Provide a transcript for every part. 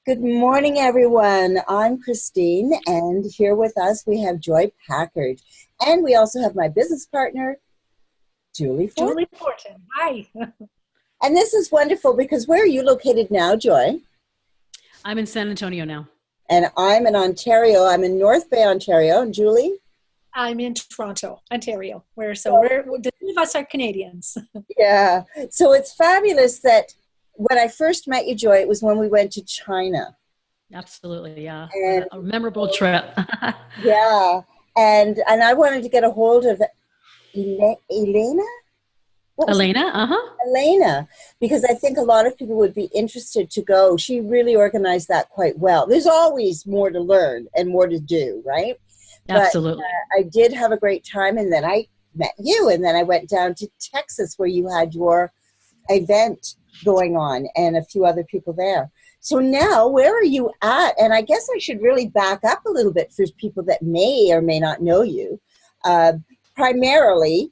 Good morning, everyone. I'm Christine, and here with us we have Joy Packard. And we also have my business partner, Julie Ford. Julie Fortin. Hi. And this is wonderful because where are you located now, Joy? I'm in San Antonio now. And I'm in Ontario. I'm in North Bay, Ontario. And Julie? I'm in Toronto, Ontario. The three of us are Canadians. Yeah. So it's fabulous that when I first met you, Joy, it was when we went to China. Absolutely, yeah. And a memorable trip. Yeah. And I wanted to get a hold of Elena? Elena, because I think a lot of people would be interested to go. She really organized that quite well. There's always more to learn and more to do, right? Absolutely. But, I did have a great time, and then I met you, and then I went down to Texas where you had your event going on and a few other people there. So now, where are you at? And I guess I should really back up a little bit for people that may or may not know you. Primarily,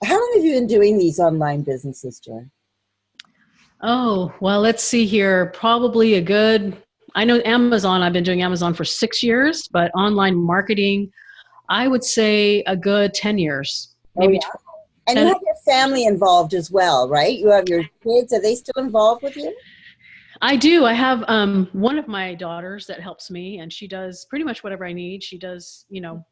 how long have you been doing these online businesses, Joy? Oh, well, let's see here. Probably I know Amazon, I've been doing Amazon for 6 years, but online marketing, I would say a good 10 years, maybe 12. And you have your family involved as well, right? You have your kids. Are they still involved with you? I do. I have one of my daughters that helps me, and she does pretty much whatever I need. She does,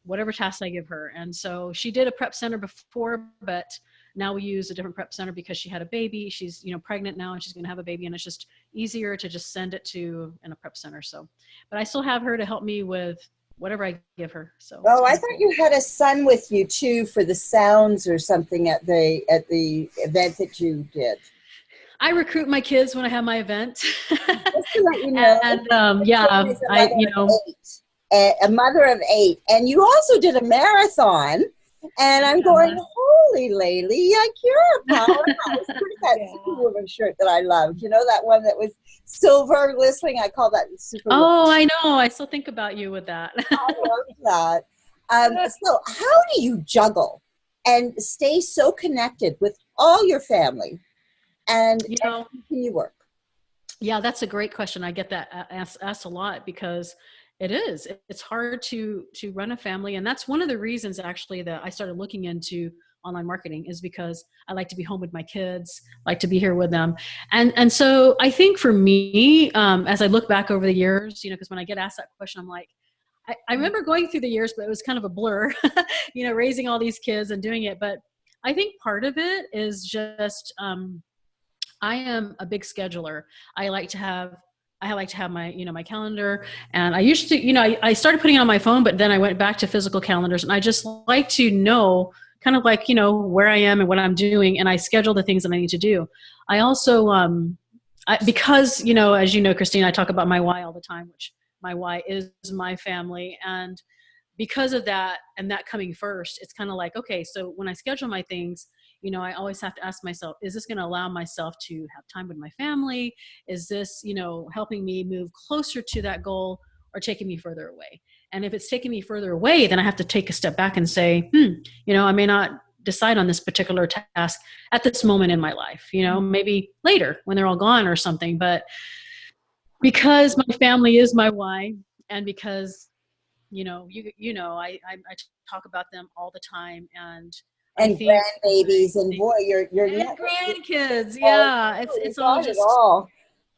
whatever tasks I give her. And so she did a prep center before, but now we use a different prep center because she had a baby. She's, pregnant now, and she's going to have a baby, and it's just easier to just send it to in a prep center. So, but I still have her to help me with whatever I give her. So. Oh, I thought you had a son with you too for the sounds or something at the event that you did. I recruit my kids when I have my event. Just to let you know. And a mother of 8, and you also did a marathon. And I'm going, holy Laylee, like you're a powerhouse. Where's that Superwoman shirt that I loved? You know, that one that was silver glistening? I call that Superwoman. Oh, I know. I still think about you with that. I love that. So how do you juggle and stay so connected with all your family and continue work? Yeah, that's a great question. I get that asked a lot because it's hard to run a family. And that's one of the reasons actually that I started looking into online marketing is because I like to be home with my kids, like to be here with them. And so I think for me, as I look back over the years, because when I get asked that question, I'm like, I remember going through the years, but it was kind of a blur, raising all these kids and doing it. But I think part of it is just, I am a big scheduler. I like to have my, my calendar, and I used to, I started putting it on my phone, but then I went back to physical calendars, and I just like to know kind of like, where I am and what I'm doing. And I schedule the things that I need to do. I also, because, as you know, Christine, I talk about my why all the time, which my why is my family. And because of that, and that coming first, it's kind of like, okay, so when I schedule my things, I always have to ask myself, is this going to allow myself to have time with my family? Is this, helping me move closer to that goal or taking me further away? And if it's taking me further away, then I have to take a step back and say, I may not decide on this particular task at this moment in my life, maybe later when they're all gone or something. But because my family is my why, and because, I talk about them all the time, and grandbabies, and boy, your grandkids. Yeah, it's all just all.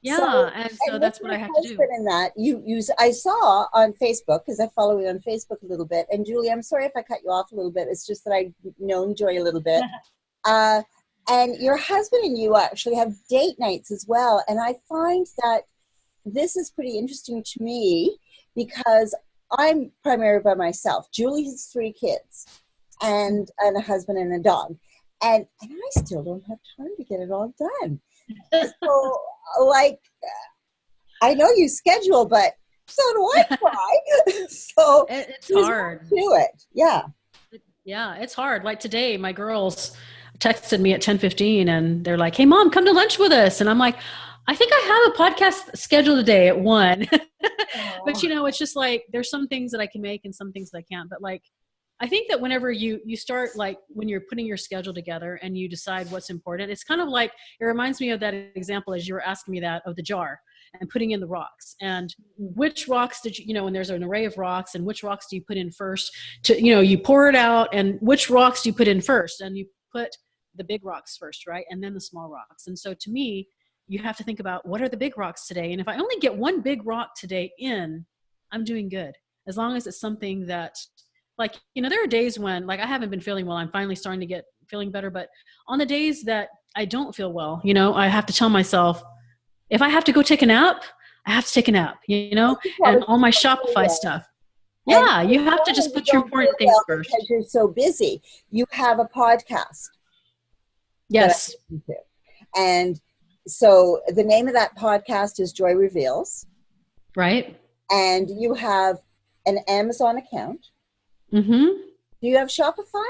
Yeah, so that's what I have to do. In that, I saw on Facebook, because I follow you on Facebook a little bit. And Julie, I'm sorry if I cut you off a little bit. It's just that I've known Joy a little bit. And your husband and you actually have date nights as well. And I find that this is pretty interesting to me because I'm primarily by myself. Julie has 3 kids. And a husband and a dog. And I still don't have time to get it all done. So, I know you schedule, but so do I try. So it's hard. Do it. Yeah. Yeah, it's hard. Like today, my girls texted me at 10:15 and they're like, hey, Mom, come to lunch with us. And I'm like, I think I have a podcast scheduled today at 1. But, it's just like there's some things that I can make and some things that I can't. But like, I think that whenever you start, like when you're putting your schedule together and you decide what's important, it's kind of like, it reminds me of that example as you were asking me that, of the jar and putting in the rocks, and which rocks did you know, when there's an array of rocks, and which rocks do you put in first to, you know, you pour it out, and which rocks do you put in first, and you put the big rocks first, right? And then the small rocks. And so to me, you have to think about, what are the big rocks today? And if I only get one big rock today in, I'm doing good. As long as it's something that, like, you know, there are days when, like, I haven't been feeling well. I'm finally starting to get feeling better. But on the days that I don't feel well, you know, I have to tell myself, if I have to go take a nap, I have to take a nap, you know, and all my Shopify stuff. Yeah, you have to just put your important things first. Because you're so busy. You have a podcast. Yes. And so the name of that podcast is Joy Reveals. Right. And you have an Amazon account. Mm-hmm. Do you have Shopify?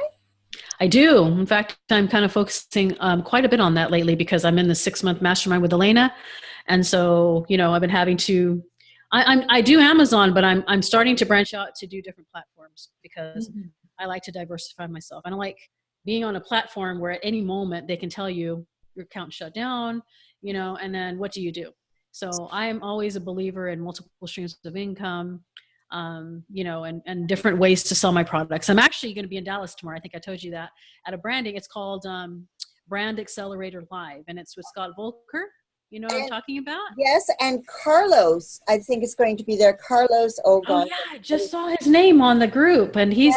I do. In fact, I'm kind of focusing quite a bit on that lately, because I'm in the 6-month mastermind with Elena. And so, you know, I've been having to, I do Amazon, but I'm starting to branch out to do different platforms, because I like to diversify myself. I don't like being on a platform where at any moment they can tell you your account shut down, you know, and then what do you do? So I am always a believer in multiple streams of income, you know, and different ways to sell my products. I'm actually going to be in Dallas tomorrow. I think I told you that, at a branding. It's called Brand Accelerator Live, and it's with Scott Volker. You know what I'm talking about? Yes, and Carlos, I think, is going to be there. Carlos, oh God. Oh yeah, I just saw his name on the group, and he's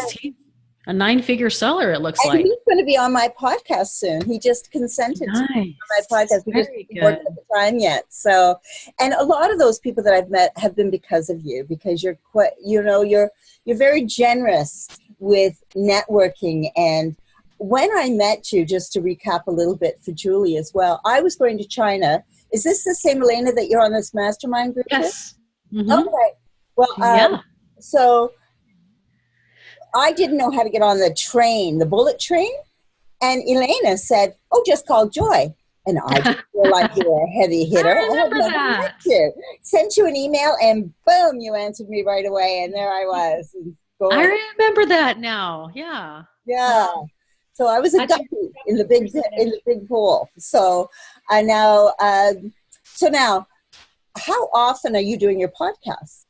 a 9-figure seller, it looks and like. He's going to be on my podcast soon. He just consented to be on my podcast. We just didn't work at the time yet. So, and a lot of those people that I've met have been because of you, because you're quite, you know, you're very generous with networking. And when I met you, just to recap a little bit for Julie as well, I was going to China. Is this the same Elena that you're on this mastermind group Yes. with? Mm-hmm. Okay. Well, so I didn't know how to get on the train, the bullet train. And Elena said, oh, just call Joy. And I didn't feel like you were a heavy hitter. I remember that. Sent you an email, and boom, you answered me right away. And there I was. I remember that now. Yeah. Yeah. So I was a ducky in the big pool. So I now, now, how often are you doing your podcast?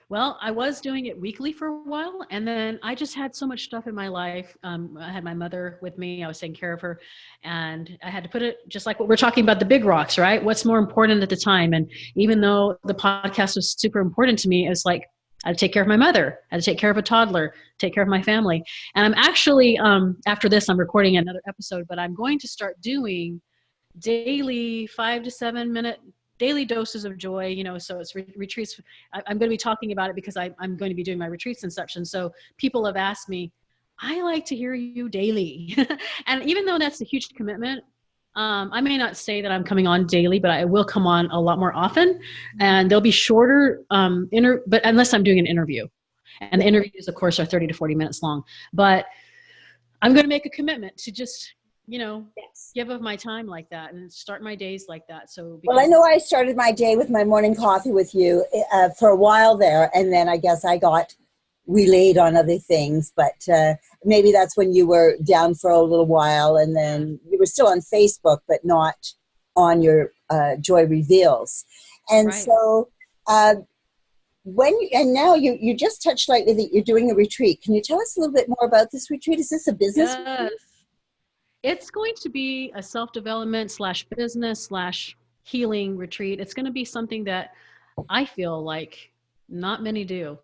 Well, I was doing it weekly for a while, and then I just had so much stuff in my life. I had my mother with me. I was taking care of her, and I had to put it, just like what we're talking about, the big rocks, right? What's more important at the time? And even though the podcast was super important to me, it was like, I had to take care of my mother. I had to take care of a toddler, take care of my family. And I'm actually, after this, I'm recording another episode, but I'm going to start doing daily 5 to 7 minute daily doses of joy, you know, so it's retreats. I'm going to be talking about it because I'm going to be doing my retreats and such. And so people have asked me, I like to hear you daily. And even though that's a huge commitment, I may not say that I'm coming on daily, but I will come on a lot more often, and they'll be shorter, but unless I'm doing an interview, and the interviews of course are 30 to 40 minutes long, but I'm going to make a commitment to just, you know, give of my time like that and start my days like that. So, well, I know I started my day with my morning coffee with you for a while there. And then I guess I got relayed on other things, but maybe that's when you were down for a little while, and then you were still on Facebook, but not on your Joy Reveals. And right. So now you just touched lightly that you're doing a retreat. Can you tell us a little bit more about this retreat? Is this a business retreat? It's going to be a self-development / business / healing retreat. It's going to be something that I feel like not many do.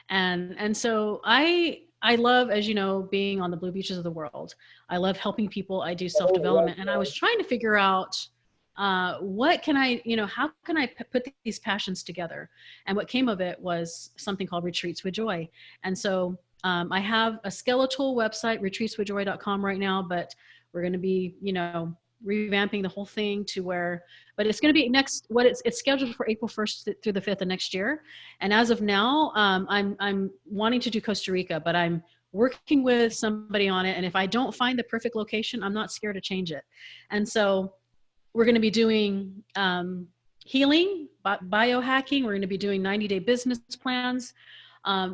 And so I love, as you know, being on the blue beaches of the world. I love helping people. I do self-development. And I was trying to figure out what can I, you know, how can I put these passions together? And what came of it was something called Retreats with Joy. And so I have a skeletal website, retreatswithjoy.com right now, but we're going to be, you know, revamping the whole thing to where, but it's going to be it's scheduled for April 1st through the 5th of next year. And as of now, I'm wanting to do Costa Rica, but I'm working with somebody on it. And if I don't find the perfect location, I'm not scared to change it. And so we're going to be doing healing, biohacking. We're going to be doing 90-day business plans.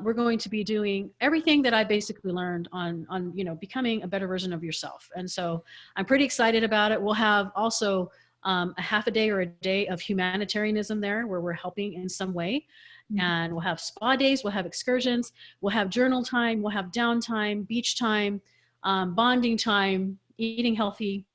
we're going to be doing everything that I basically learned on, you know, becoming a better version of yourself. And so I'm pretty excited about it. We'll have also a half a day or a day of humanitarianism there where we're helping in some way. And we'll have spa days, we'll have excursions, we'll have journal time, we'll have downtime, beach time, bonding time, eating healthy.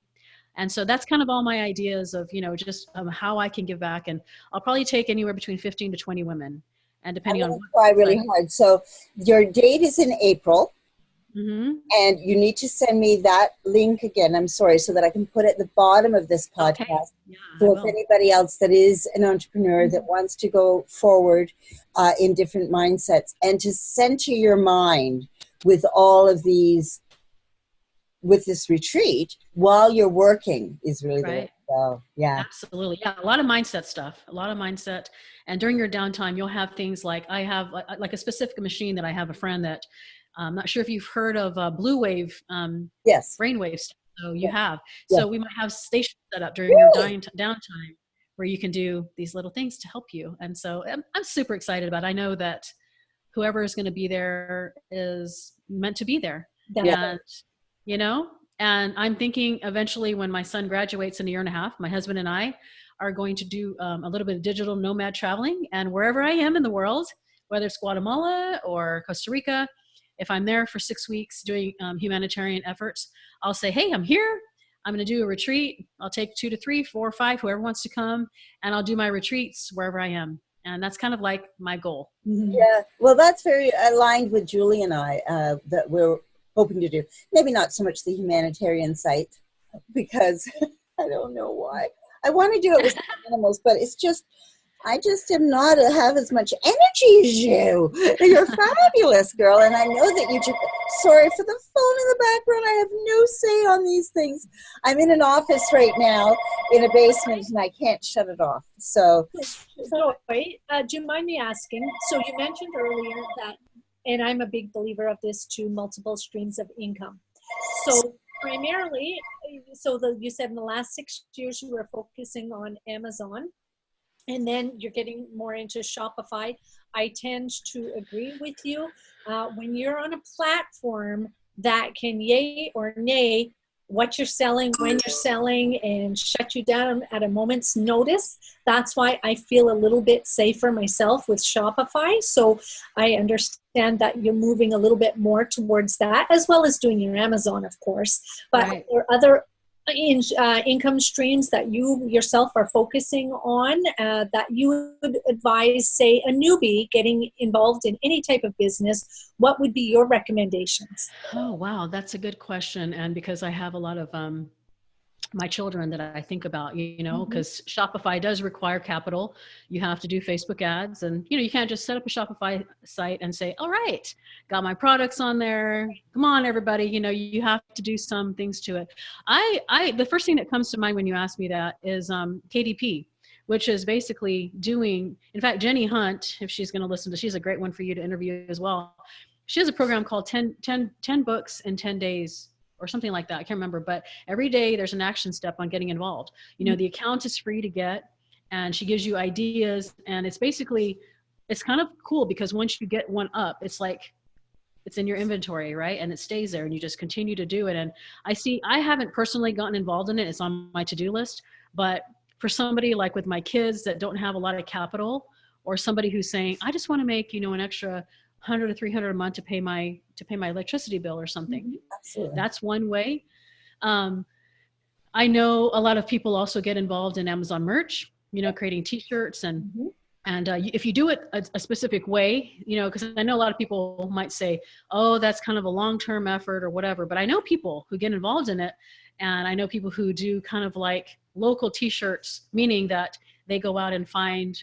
And so that's kind of all my ideas of, you know, just how I can give back. And I'll probably take anywhere between 15 to 20 women. And depending I'm on going to try really hard. So your date is in April. Mm-hmm. And you need to send me that link again. I'm sorry, so that I can put it at the bottom of this podcast. Okay. Yeah, so if anybody else that is an entrepreneur that wants to go forward in different mindsets and to center your mind with all of these, with this retreat while you're working is really the way to go. Yeah. Absolutely. Yeah. A lot of mindset stuff, a lot of mindset. And during your downtime, you'll have things like, I have like a specific machine that I have a friend that, I'm not sure if you've heard of blue wave, Yes. brainwave stuff. So you have. Yes. So we might have stations set up during your downtime where you can do these little things to help you. And so I'm super excited about it. I know that whoever is going to be there is meant to be there. Yeah. And, you know, and I'm thinking eventually when my son graduates in a year and a half, my husband and I are going to do a little bit of digital nomad traveling. And wherever I am in the world, whether it's Guatemala or Costa Rica, if I'm there for 6 weeks doing humanitarian efforts, I'll say, hey, I'm here. I'm going to do a retreat. I'll take 2 to 3, 4 or 5, whoever wants to come, and I'll do my retreats wherever I am. And that's kind of like my goal. Yeah, well, that's very aligned with Julie and I that we're hoping to do. Maybe not so much the humanitarian site, because I don't know why. I want to do it with animals, but it's just, I just am not have as much energy as you. You're fabulous, girl. And I know that you just, sorry for the phone in the background. I have no say on these things. I'm in an office right now in a basement and I can't shut it off. So wait, do you mind me asking? So you mentioned earlier that, and I'm a big believer of this too, multiple streams of income. So primarily, you said in the last 6 years you were focusing on Amazon. And then you're getting more into Shopify. I tend to agree with you. When you're on a platform that can yay or nay what you're selling, when you're selling, and shut you down at a moment's notice, that's why I feel a little bit safer myself with Shopify. So I understand that you're moving a little bit more towards that, as well as doing your Amazon, of course. But Right. there are other income streams that you yourself are focusing on that you would advise, say, a newbie getting involved in any type of business? What would be your recommendations? Oh, wow. That's a good question. And because I have a lot of my children that I think about, you know, because Shopify does require capital. You have to do Facebook ads, and, you know, you can't just set up a Shopify site and say, all right, got my products on there. Come on, everybody. You know, you have to do some things to it. The first thing that comes to mind when you ask me that is KDP, which is basically doing, in fact, Jenny Hunt, if she's going to listen to, she's a great one for you to interview as well. She has a program called 10 books in 10 days or something like that. I can't remember, but every day there's an action step on getting involved. You know, the account is free to get, and she gives you ideas, and it's basically, it's kind of cool because once you get one up, it's like, it's in your inventory, right? And it stays there and you just continue to do it. And I haven't personally gotten involved in it. It's on my to-do list, but for somebody like with my kids that don't have a lot of capital, or somebody who's saying, I just want to make, you know, an extra $100 to $300 a month to pay my electricity bill or something. absolutely. That's one way. I know a lot of people also get involved in Amazon merch, you know, creating t-shirts and if you do it a specific way, you know, because I know a lot of people might say, oh, that's kind of a long-term effort or whatever, but I know people who get involved in it, and I know people who do kind of like local t-shirts, meaning that they go out and find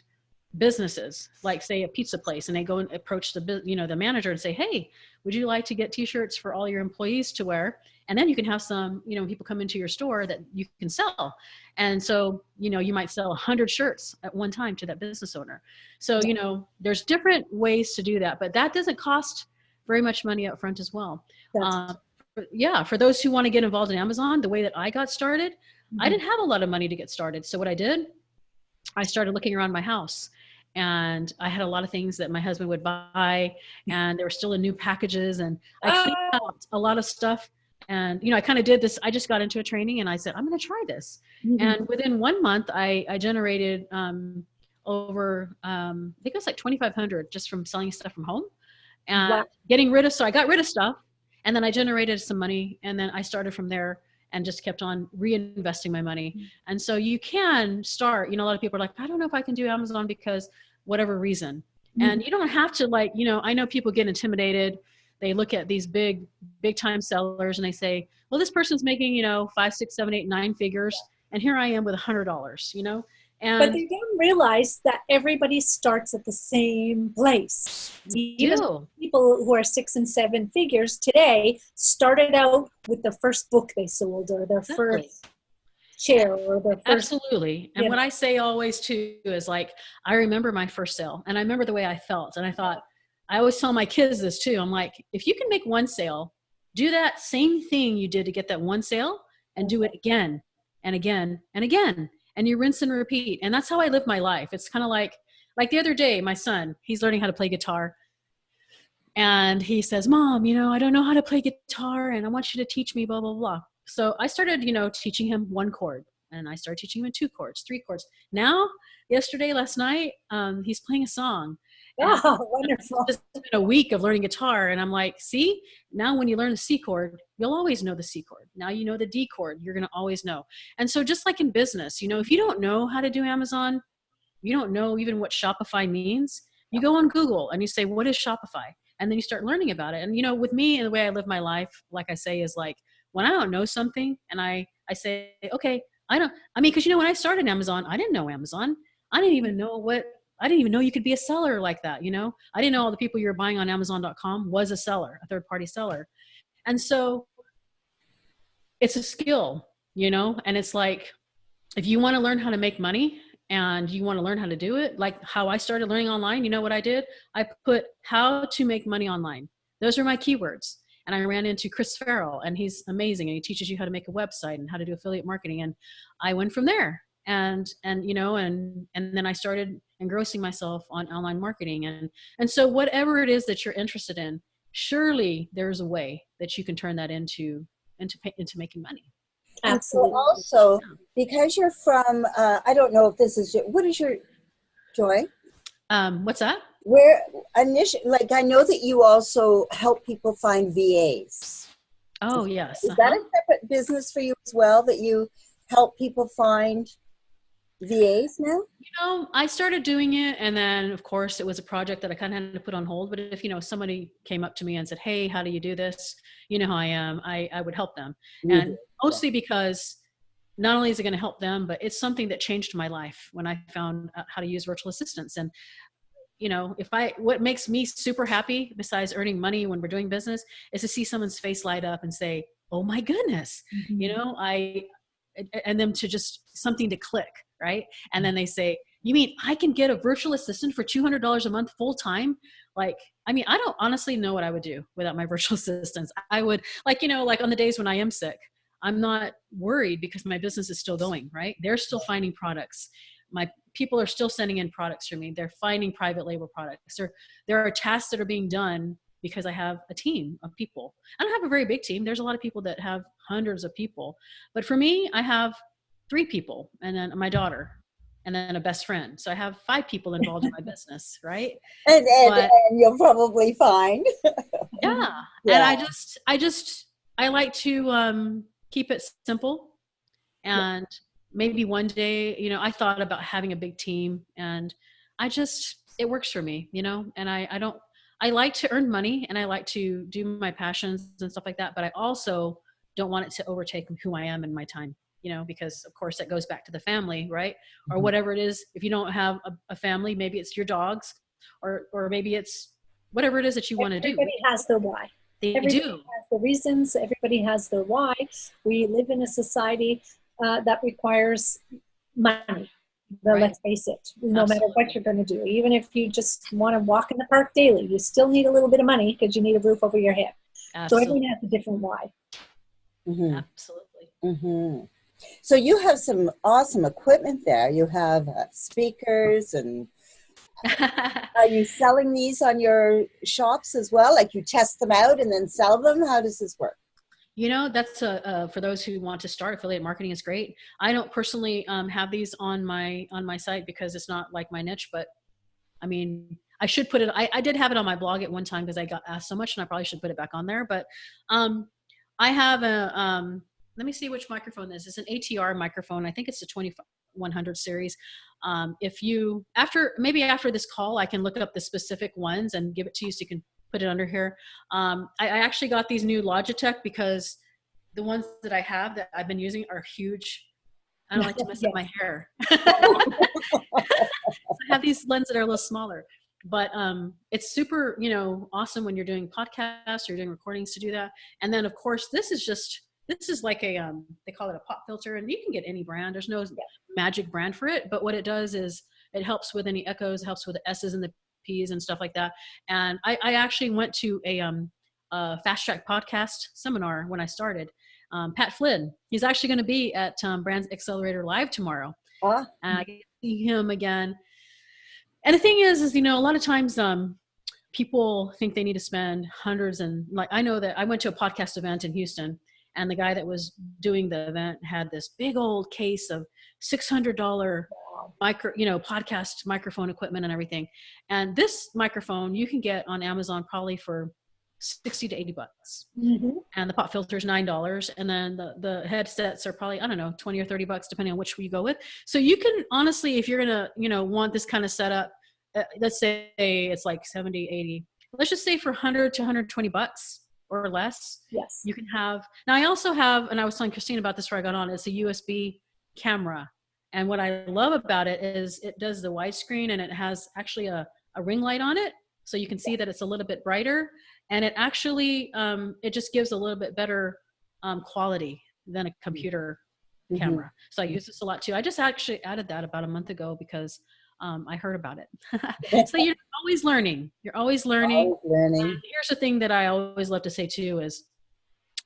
businesses, like say a pizza place, and they go and approach the manager and say, hey, would you like to get t-shirts for all your employees to wear? And then you can have some, you know, people come into your store that you can sell. And so, you know, you might sell 100 shirts at one time to that business owner. So, you know, there's different ways to do that, but that doesn't cost very much money up front as well. For those who want to get involved in Amazon, the way that I got started, I didn't have a lot of money to get started. So what I did, I started looking around my house. and I had a lot of things that my husband would buy, and they were still in new packages, and I cleaned out a lot of stuff. And, I kind of did this. I just got into a training and I said, I'm going to try this. And within 1 month, I generated over, I think it was like 2,500 just from selling stuff from home and so I got rid of stuff, and then I generated some money, and then I started from there and just kept on reinvesting my money. And so you can start, a lot of people are like, I don't know if I can do Amazon because whatever reason. And you don't have to I know people get intimidated. They look at these big time sellers and they say, well, this person's making, 5, 6, 7, 8, 9 figures. And here I am with $100, But they don't realize that everybody starts at the same place. Even people who are 6 and 7 figures today started out with the first book they sold or their first chair or their first. Absolutely. And what I say always too is I remember my first sale and I remember the way I felt. And I thought, I always tell my kids this too. I'm like, if you can make one sale, do that same thing you did to get that one sale and do it again and again and again. And you rinse and repeat. And that's how I live my life. It's kind of like the other day, my son, he's learning how to play guitar. And he says, Mom, I don't know how to play guitar and I want you to teach me, blah, blah, blah. So I started, teaching him 1 chord, and I started teaching him 2 chords, 3 chords. Now, last night, he's playing a song. Oh, wonderful. It's been a week of learning guitar. And I'm like, see, now when you learn the C chord, you'll always know the C chord. Now you know the D chord, you're going to always know. And so just like in business, if you don't know how to do Amazon, you don't know even what Shopify means, you go on Google and you say, what is Shopify? And then you start learning about it. And, with me and the way I live my life, like I say, is like, when I don't know something and I say, okay, because when I started Amazon, I didn't know Amazon. I didn't even know you could be a seller like that. I didn't know all the people you were buying on Amazon.com was a seller, a third-party seller. And so it's a skill, and it's like, if you want to learn how to make money and you want to learn how to do it, like how I started learning online, what I did? I put how to make money online. Those are my keywords. And I ran into Chris Farrell, and he's amazing. And he teaches you how to make a website and how to do affiliate marketing. And I went from there. And then I started engrossing myself on online marketing. And so whatever it is that you're interested in, surely there's a way that you can turn that into making money. Absolutely. So also, because you're from, I don't know if this is, what is your, Joy? What's that? Where initially, I know that you also help people find VAs. Oh, yes. Is that a separate business for you as well, that you help people find VAs now? I started doing it, and then of course it was a project that I kind of had to put on hold. But if somebody came up to me and said, hey, how do you do this? You know how I am, I would help them. And mostly because not only is it going to help them, but it's something that changed my life when I found out how to use virtual assistants. And what makes me super happy besides earning money when we're doing business is to see someone's face light up and say, oh my goodness, and them to just something to click, right? And then they say, you mean I can get a virtual assistant for $200 a month full time? I don't honestly know what I would do without my virtual assistants. I would on the days when I am sick, I'm not worried because my business is still going, right? They're still finding products. My people are still sending in products for me. They're finding private label products. There are tasks that are being done because I have a team of people. I don't have a very big team. There's a lot of people that have hundreds of people. But for me, I have 3 people, and then my daughter, and then a best friend. So I have 5 people involved in my business, right? And you'll probably find. Yeah. And I like to keep it simple. And maybe one day, I thought about having a big team, and it works for me, and I like to earn money and I like to do my passions and stuff like that. But I also don't want it to overtake who I am and my time, because of course that goes back to the family, right? Or whatever it is. If you don't have a family, maybe it's your dogs or maybe it's whatever it is that you want to do. Everybody has their why. Everybody has the reasons. Everybody has their why. We live in a society that requires money. But let's face it, no matter what you're going to do, even if you just want to walk in the park daily, you still need a little bit of money because you need a roof over your head. Absolutely. So everyone has a different why. Mm-hmm. Absolutely. Mm-hmm. So you have some awesome equipment there. You have speakers and Are you selling these on your shops as well? Like you test them out and then sell them? How does this work? That's for those who want to start, affiliate marketing is great. I don't personally have these on my site because it's not like my niche, but I mean, I should put it, I did have it on my blog at one time because I got asked so much and I probably should put it back on there. But I have let me see which microphone this is. It's an ATR microphone. I think it's the 2100 series. If you, maybe after this call, I can look up the specific ones and give it to you so you can put it under here. I actually got these new Logitech because the ones that I have that I've been using are huge. I don't like to mess up my hair. I have these lenses that are a little smaller, but it's super, awesome when you're doing podcasts or you're doing recordings to do that. And then of course, this is like a, they call it a pop filter, and you can get any brand. There's no magic brand for it, but what it does is it helps with any echoes, it helps with the S's and the P's and stuff like that. And I actually went to a Fast Track podcast seminar when I started. Pat Flynn, he's actually going to be at Brands Accelerator Live tomorrow. And I get to see him again. And the thing is, a lot of times people think they need to spend hundreds, and like, I know that I went to a podcast event in Houston, and the guy that was doing the event had this big old case of $600 podcast microphone equipment and everything. And this microphone you can get on Amazon probably for $60 to $80. Mm-hmm. And the pop filter is $9. And then the headsets are probably, I don't know, $20 or $30, depending on which you go with. So you can honestly, if you're going to, want this kind of setup, let's say it's like 70, 80, let's just say for 100 to 120 bucks or less. Yes. You can have, now I also have, and I was telling Christine about this before I got on, it's a USB camera. And what I love about it is it does the widescreen, and it has actually a ring light on it. So you can see that it's a little bit brighter, and it actually, it just gives a little bit better quality than a computer camera. So I use this a lot too. I just actually added that about a month ago because I heard about it. So you're always learning. You're always learning. Here's the thing that I always love to say too is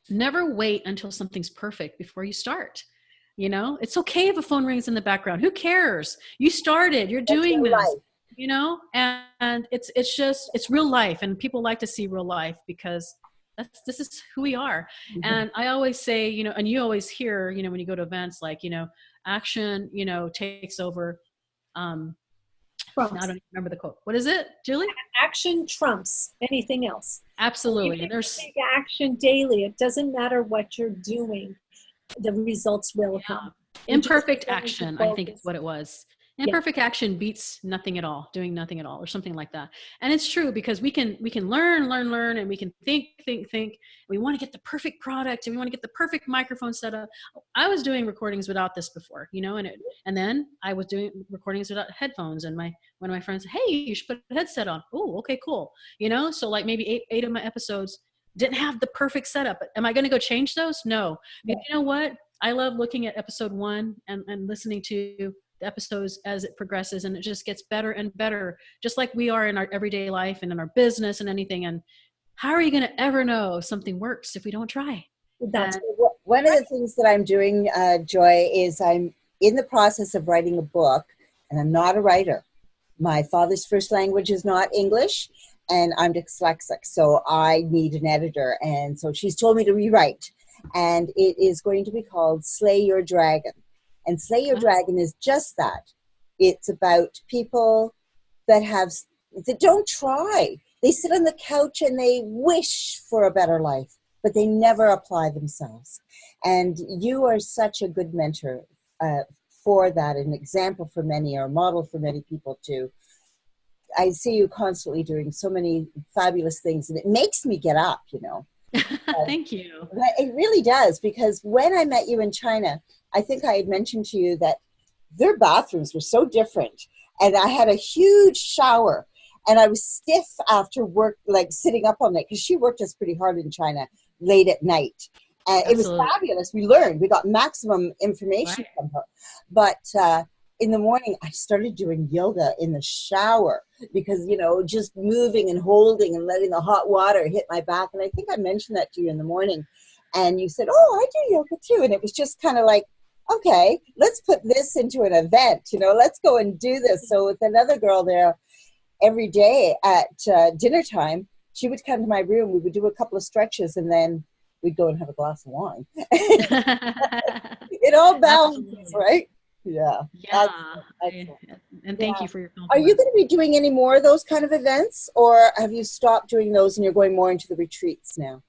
never wait until something's perfect before you start. It's okay if a phone rings in the background. Who cares? You started, you're doing this. Life. And it's real life, and people like to see real life because this is who we are. Mm-hmm. And I always say, and you always hear, when you go to events, like, action, takes over. I don't even remember the quote. What is it, Julie? Action trumps anything else. Absolutely. You take action daily. It doesn't matter what you're doing. The results will come. Imperfect action, I think is what it was. Imperfect action beats nothing at all, doing nothing at all, or something like that. And it's true because we can learn, and we can think. We want to get the perfect product, and we want to get the perfect microphone setup. I was doing recordings without this before, and then I was doing recordings without headphones. And one of my friends said, "Hey, you should put a headset on." Oh, okay, cool. So like maybe eight of my episodes didn't have the perfect setup. Am I going to go change those? No. But you know what? I love looking at episode 1 and listening to the episodes as it progresses, and it just gets better and better, just like we are in our everyday life and in our business and anything. And how are you going to ever know if something works if we don't try? That's one of the things that I'm doing, Joy, is I'm in the process of writing a book, and I'm not a writer. My father's first language is not English, and I'm dyslexic, so I need an editor. And so she's told me to rewrite, and it is going to be called Slay Your Dragon. And Slay Your Dragon is just that. It's about people that don't try. They sit on the couch and they wish for a better life, but they never apply themselves. And you are such a good mentor for that, an example for many, or a model for many people too. I see you constantly doing so many fabulous things, and it makes me get up, Thank you. It really does, because when I met you in China, I think I had mentioned to you that their bathrooms were so different, and I had a huge shower, and I was stiff after work, like sitting up all night, because she worked us pretty hard in China late at night. And it was fabulous. We learned. We got maximum information from her. But in the morning, I started doing yoga in the shower because, just moving and holding and letting the hot water hit my back. And I think I mentioned that to you in the morning. And you said, "Oh, I do yoga too." And it was just kind of like, okay, let's put this into an event, let's go and do this. So with another girl there, every day at dinner time, she would come to my room. We would do a couple of stretches, and then we'd go and have a glass of wine. It all balances, Absolutely. right? Yeah. Yeah. Excellent. And thank you for your Are you compliment. going to be doing any more of those kind of events, or have you stopped doing those and you're going more into the retreats now?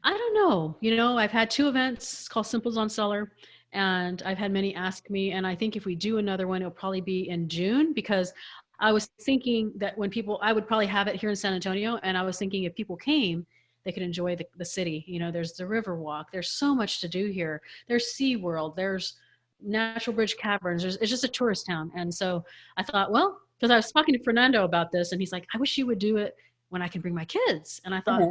I don't know. You know, I've had 2 events called Simples on Seller, and I've had many ask me. And I think if we do another one, it'll probably be in June, because I was thinking that when people, I would probably have it here in San Antonio. And I was thinking if people came, they could enjoy the city. You know, there's the River Walk. There's so much to do here. There's SeaWorld. There's Natural Bridge Caverns. It's just a tourist town. And so I thought, well, because I was talking to Fernando about this, and he's like, I wish you would do it when I can bring my kids. And I thought,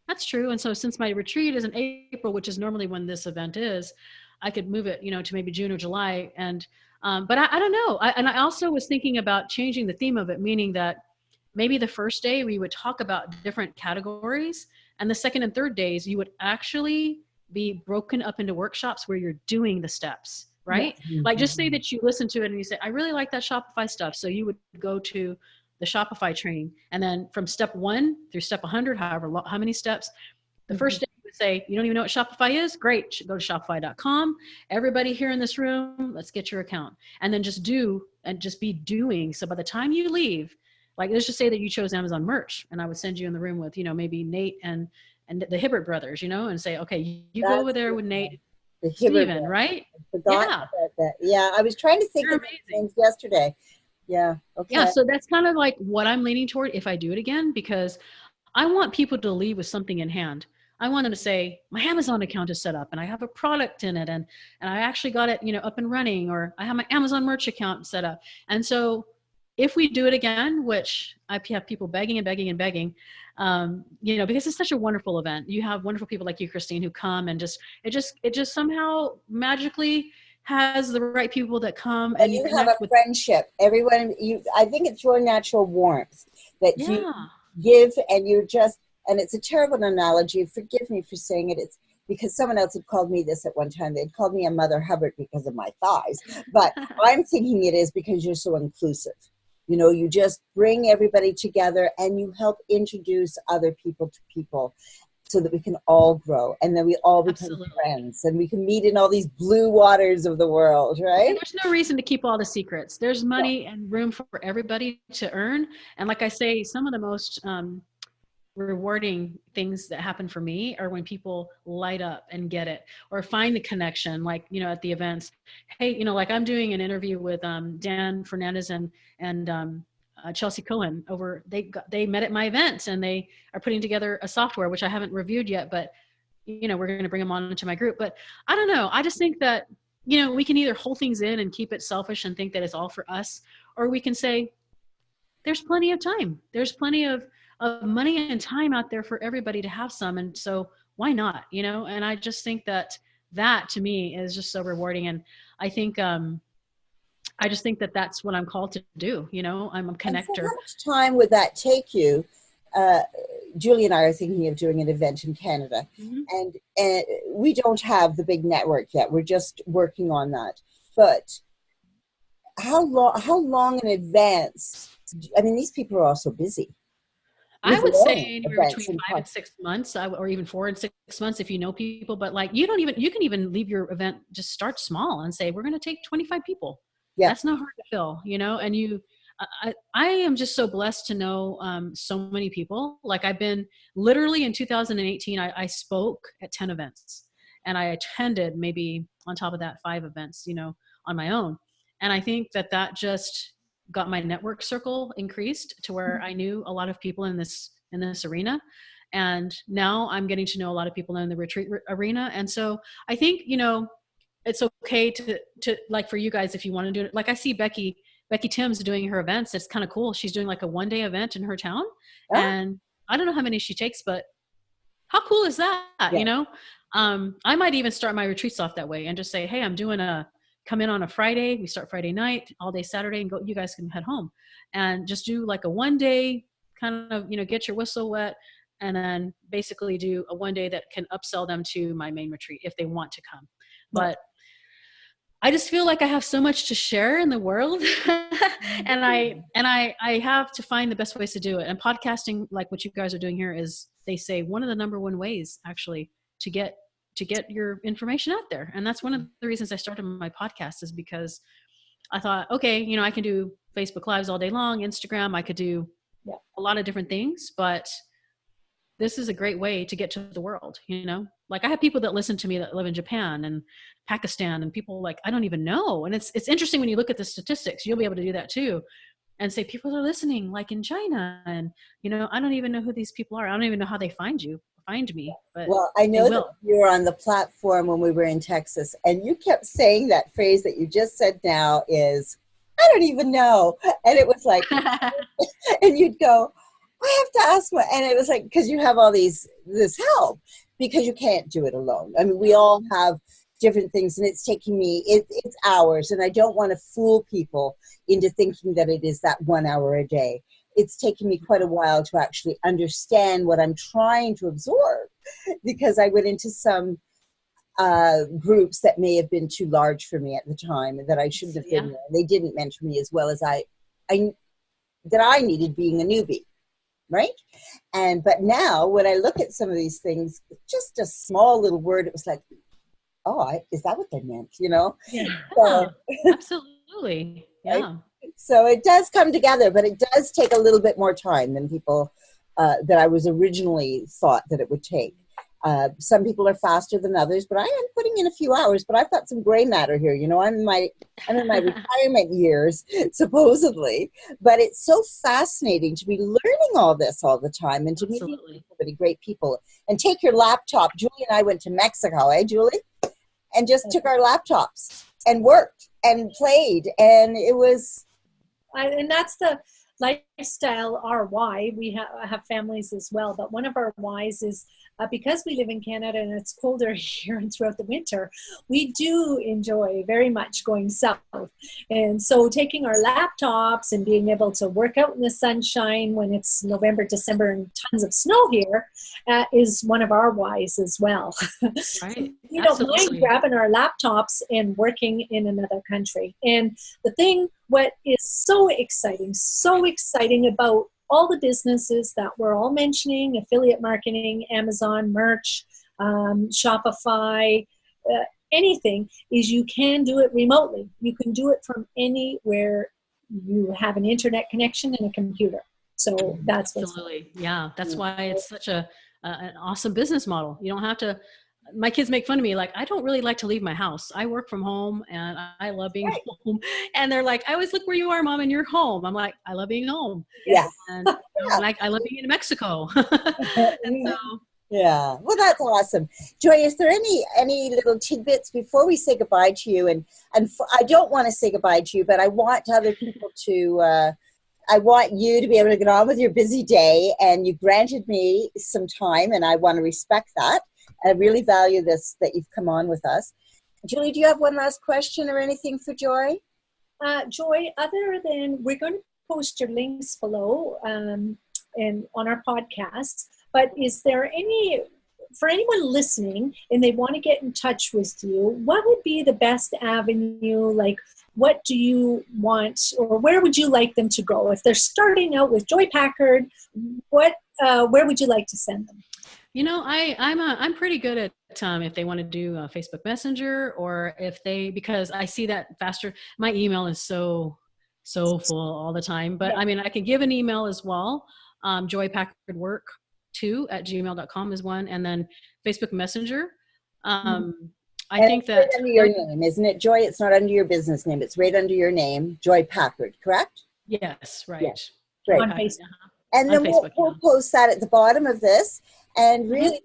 that's true. And so since my retreat is in April, which is normally when this event is, I could move it, you know, to maybe June or July. And, but I don't know. And I also was thinking about changing the theme of it, meaning that maybe the first day we would talk about different categories, and the second and third days you would actually be broken up into workshops where you're doing the steps, right? Like just say that you listen to it and you say, I really like that Shopify stuff. So you would go to the Shopify training, and then from step 1 through step 100, how many steps, the first day you would say, you don't even know what Shopify is? Great, go to shopify.com. Everybody here in this room, let's get your account. And then just do, and just be doing. So by the time you leave, like let's just say that you chose Amazon merch, and I would send you in the room with, you know, maybe Nate and the Hibbert brothers, you know, and say, okay, you go over there with Nate, Steven, right? Forgot about that. Yeah, I was trying to think of things yesterday. Yeah. Okay. Yeah, so that's kind of like what I'm leaning toward if I do it again, because I want people to leave with something in hand. I want them to say, my Amazon account is set up and I have a product in it, and I actually got it, you know, up and running, or I have my Amazon merch account set up. And so if we do it again, which I have people begging and begging and begging, you know, because it's such a wonderful event. You have wonderful people like you, Christine, who come, and it just somehow magically has the right people that come, and you have a friendship. Everyone, I think it's your natural warmth that you give, and you're just, and it's a terrible analogy. Forgive me for saying it. It's because someone else had called me this at one time. They'd called me a Mother Hubbard because of my thighs. But I'm thinking it is because you're so inclusive. You know, you just bring everybody together and you help introduce other people to people so that we can all grow, and then we all become friends, and we can meet in all these blue waters of the world, right? And there's no reason to keep all the secrets. There's money and room for everybody to earn. And like I say, some of the most rewarding things that happen for me are when people light up and get it, or find the connection, like, you know, at the events. Hey, you know, like I'm doing an interview with Dan Fernandez and Chelsea Cohen over, they met at my event, and they are putting together a software, which I haven't reviewed yet, but you know, we're going to bring them on into my group. But I don't know. I just think that, you know, we can either hold things in and keep it selfish and think that it's all for us, or we can say, there's plenty of time. There's plenty of money and time out there for everybody to have some. And so why not, you know? And I just think that to me is just so rewarding. And I think, I just think that that's what I'm called to do. You know, I'm a connector. And so how much time would that take you? Julie and I are thinking of doing an event in Canada, and we don't have the big network yet. We're just working on that. But how long in advance? I mean, these people are also busy. I would say anywhere between 5 and 6 months, or even 4 and 6 months if you know people. But like, you can even leave your event, just start small and say, we're going to take 25 people. Yeah. That's not hard to fill, you know. And I am just so blessed to know so many people. Like I've been literally in 2018, I spoke at 10 events, and I attended maybe on top of that 5 events, you know, on my own. And I think that just got my network circle increased to where I knew a lot of people in this arena. And now I'm getting to know a lot of people in the retreat arena. And so I think, you know, it's okay to like, for you guys, if you want to do it, like I see Becky Timms doing her events. It's kind of cool. She's doing like a 1-day event in her town. And I don't know how many she takes, but how cool is that? Yeah. You know, I might even start my retreats off that way and just say, hey, I'm doing come in on a Friday. We start Friday night, all day Saturday, and go, you guys can head home, and just do like a 1-day kind of, you know, get your whistle wet, and then basically do a 1-day that can upsell them to my main retreat if they want to come. But I just feel like I have so much to share in the world, and I have to find the best ways to do it. And podcasting, like what you guys are doing here, is, they say, one of the number one ways actually to get your information out there. And that's one of the reasons I started my podcast, is because I thought, okay, you know, I can do Facebook Lives all day long, Instagram, I could do a lot of different things, but this is a great way to get to the world, you know? Like, I have people that listen to me that live in Japan and Pakistan, and people like, I don't even know. And it's interesting when you look at the statistics, you'll be able to do that too, and say people are listening, like in China, and, you know, I don't even know who these people are. I don't even know how they find me, but well, I know that you were on the platform when we were in Texas, and you kept saying that phrase that you just said now is, I don't even know. And it was like, and you'd go, I have to ask what, and it was like, because you have all this help, because you can't do it alone. I mean, we all have different things, and it's taking me, it's hours, and I don't want to fool people into thinking that it is that 1 hour a day. It's taken me quite a while to actually understand what I'm trying to absorb, because I went into some groups that may have been too large for me at the time, and that I shouldn't have been there. They didn't mentor me as well as I needed, being a newbie. Right? But now when I look at some of these things, just a small little word, it was like, oh, is that what they meant? You know? Yeah, so, absolutely. Yeah. Right? So it does come together, but it does take a little bit more time than people that I was originally thought that it would take. Some people are faster than others, but I am putting in a few hours, but I've got some gray matter here. You know, I'm in my retirement years, supposedly, but it's so fascinating to be learning all this all the time, and to meet so many great people, and take your laptop. Julie and I went to Mexico, Julie? And just took our laptops and worked and played, and it was... And that's the lifestyle, our why. We have families as well, but one of our whys is because we live in Canada and it's colder here and throughout the winter, we do enjoy very much going south. And so taking our laptops and being able to work out in the sunshine when it's November, December, and tons of snow here is one of our whys as well. Right. We don't mind grabbing our laptops and working in another country. And the thing, what is so exciting about all the businesses that we're all mentioning, affiliate marketing, Amazon, merch, Shopify, anything, is you can do it remotely. You can do it from anywhere you have an internet connection and a computer. So that's absolutely, yeah. That's why it's such an awesome business model. You don't have to. My kids make fun of me, like, I don't really like to leave my house. I work from home, and I love being home. And they're like, I always look where you are, Mom, and you're home. I'm like, I love being home. Yeah. And I love being in Mexico. And so, yeah. Well, that's awesome. Joy, is there any little tidbits before we say goodbye to you? And I don't want to say goodbye to you, but I want other people to, I want you to be able to get on with your busy day, and you granted me some time, and I want to respect that. I really value this, that you've come on with us. Julie, do you have one last question or anything for Joy? Joy, other than, we're going to post your links below and on our podcast, but is there any, for anyone listening and they want to get in touch with you, what would be the best avenue? Like, what do you want, or where would you like them to go? If they're starting out with Joy Packard, where would you like to send them? You know, I'm pretty good at if they want to do Facebook Messenger, or if because I see that faster. My email is so full all the time, but I mean, I can give an email as well. joypackardwork2@gmail.com is one, and then Facebook Messenger. I think that right under your name, isn't it, Joy? It's not under your business name; it's right under your name, Joy Packard. Correct? Yes, right. Yes. Right. On Facebook. And then we'll post that at the bottom of this. And really,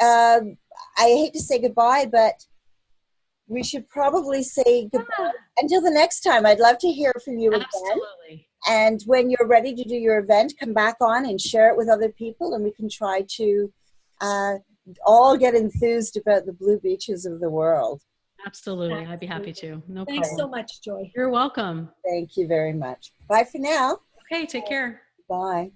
I hate to say goodbye, but we should probably say goodbye until the next time. I'd love to hear from you again. Absolutely. And when you're ready to do your event, come back on and share it with other people, and we can try to all get enthused about the blue beaches of the world. Absolutely. I'd be happy to. No problem. Thanks so much, Joy. You're welcome. Thank you very much. Bye for now. Okay, take care. Bye.